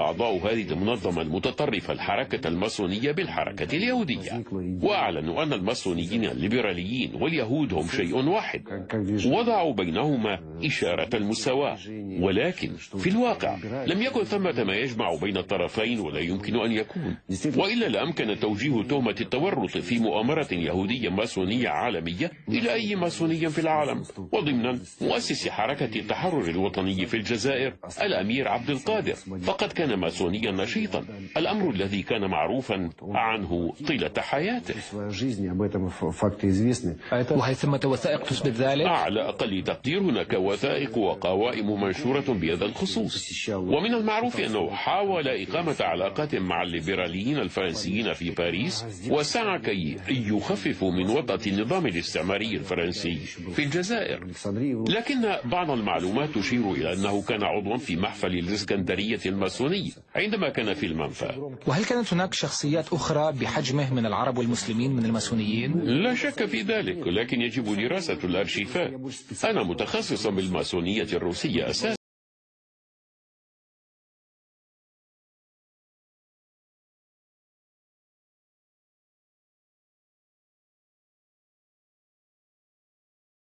أعضاء هذه المنظمة المتطرفة الحركة الماسونية بالحركة اليهودية، وأعلنوا أن الماسونيين الليبراليين واليهود هم شيء واحد، وضعوا بينهما إشارة المساواة. ولكن في الواقع لم يكن ثمة ما يجمع بين الطرفين، ولا يمكن أن يكون، وإلا لأمكن توجيه تهمة التورط في مؤامرة يهودية ماسونية عالمية إلى أي ماسوني في العالم، وضمن مؤسس حركة التحرر الوطني في الجزائر الأمير عبد القادر، فقد كان ماسونيا نشيطا، الأمر الذي كان معروفا عنه طيلة حياته. وهل ثمة وثائق تثبت ذلك؟ على أقل تقدير هناك وثائق وقوائم منشورة بهذا الخصوص، ومن المعروف أنه حاول إقامة علاقات مع الليبراليين الفرنسيين في باريس، وسعى كي يخففوا من وطأة النظام الاستعماري الفرنسي في الجزائر. لكن بعض المعلومات تشير إلى أنه كان عضوا في محفل الإسكندرية الماسوني عندما كان في المنفى. وهل كانت هناك شخصيات أخرى بحجمه من العرب والمسلمين من الماسونيين؟ لا شك في ذلك، لكن يجب دراسة الأرشيفات. أنا متخصص بالماسونية الروسية أساسا.